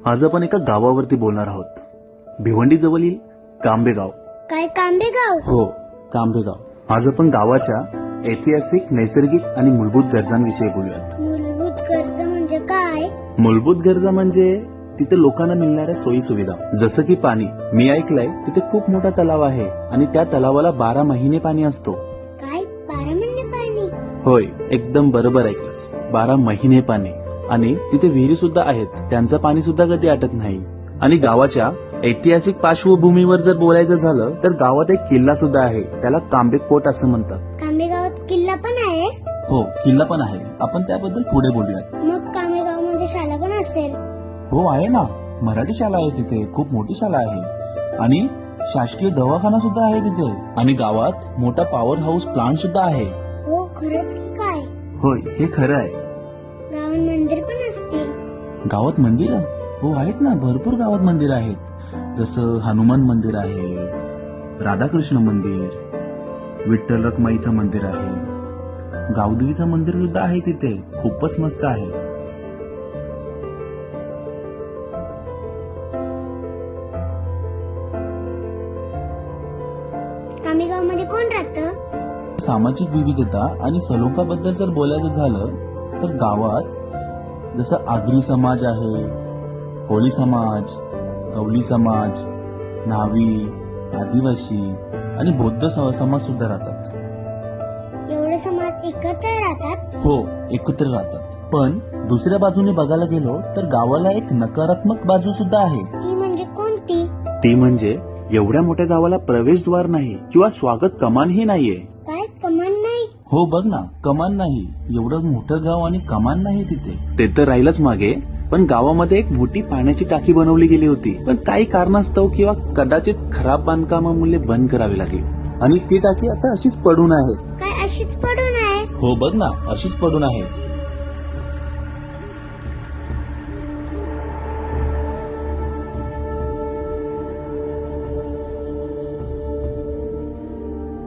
आज आपण एका गावावरती बोलणार आहोत. भिवंडी जवळील कांबेगाव. काय कांबेगाव? हो, कांबेगाव. आज आपण गावाच्या ऐतिहासिक, नैसर्गिक आणि मूलभूत गरजांविषयी बोलूयात. मूलभूत गरजा म्हणजे काय? मूलभूत गरजा म्हणजे तिथे लोकांना मिळणाऱ्या सोयी सुविधा, जसं की पाणी. मी ऐकलंय तिथे खूप मोठा तलाव आहे आणि त्या तलावाला 12 महिने पाणी असतो. काय 12 महिने पाणी? होय, एकदम बरोबर ऐकलंस. 12 महिने पाणी. आणि तिथे विहिरी सुद्धा आहेत, त्यांचं पाणी सुद्धा कधी आटत नाही. आणि गावाच्या ऐतिहासिक पार्श्वभूमीवर जर बोलायचं झालं तर गावात एक किल्ला सुद्धा आहे, त्याला कांबेकोट असं म्हणतात. कांबेगावात किल्ला पण आहे? हो, किल्ला पण आहे. आपण त्याबद्दल पुढे बोलूयात. मग कांबेगाव मध्ये शाळा पण असेल? हो, आहे ना. मराठी शाळा आहे तिथे, खूप मोठी शाळा आहे. आणि शासकीय दवाखाना सुद्धा आहे तिथे. आणि गावात मोठा पॉवर हाऊस प्लांट सुद्धा आहे. हो, खरंच की काय? होय, हे खरं आहे. गावात मंदिर पण असतील? गावात मंदिर? हो, आहेत ना. भरपूर गावात मंदिर आहेत. जसं हनुमान मंदिर आहे, राधाकृष्ण मंदिर, विठ्ठल रखमाईचं मंदिर आहे, गावदेवीचं मंदिर सुद्धा आहे तिथे. खूपच मस्त आहे. कांबेगाव मध्ये कोण राहतं? सामाजिक विविधता आणि सलोख्याबद्दल जर बोलायचं झालं तर गावात जसं आगरी समाज आहे, कोळी समाज, गवळी समाज, न्हावी, आदिवासी आणि बौद्ध समाज सुद्धा राहतात. एवढे समाज एकत्र राहतात? हो, एकत्र राहतात. पण दुसऱ्या बाजूने बघायला गेलो तर गावाला एक नकारात्मक बाजू सुद्धा आहे. ती म्हणजे कोणती? ती म्हणजे एवढ्या मोठ्या गावाला प्रवेशद्वार नाही किंवा स्वागत कमानही नाहीये. काय कमान नाही? हो, बघ ना, कमान नाही. एवढं मोठं गाव आणि कमान नाही तिथे. ते तर राहिलंच मागे, पण गावामध्ये एक मोठी पाण्याची टाकी बनवली गेली होती, पण काही कारणास्तव किंवा कदाचित खराब बांधकामामुळे बंद करावी लागली. आणि ती टाकी आता अशीच पडून आहे. काय अशीच पडून आहे? हो, बघ ना, अशीच पडून आहे.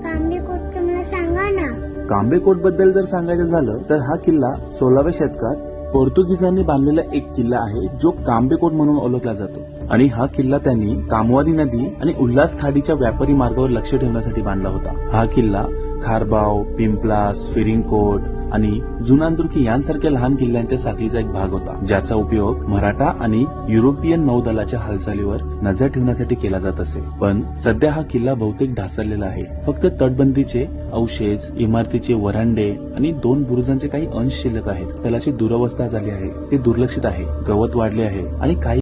कांबेकोटचं मला सांगा ना. कांबेकोट बद्दल जर सांगायचं झालं तर हा किल्ला 16व्या शतकात पोर्तुगीजांनी बांधलेला एक किल्ला आहे, जो कांबेकोट म्हणून ओळखला जातो. आणि हा किल्ला त्यांनी कामवारी नदी आणि उल्हास खाडीच्या व्यापारी मार्गावर लक्ष ठेवण्यासाठी बांधला होता. हा किल्ला खारबाव, पिंपलास, फिरिंगकोट आणि जुनांदुर्की यांसारख्या लहान किल्ल्यांच्या साखळीचा एक भाग होता, ज्याचा उपयोग मराठा आणि युरोपियन नौदलाच्या हालचालीवर नजर ठेवण्यासाठी केला जात असे. पण सध्या हा किल्ला बहुतेक ढासळलेला आहे. फक्त तटबंदीचे अवशेष, इमारतीचे वरांडे आणि 2 बुरुजांचे काही अंश शिल्लक आहेत. त्यालाची दुरवस्था झाली आहे, ते दुर्लक्षित आहे, गवत वाढले आहे आणि काही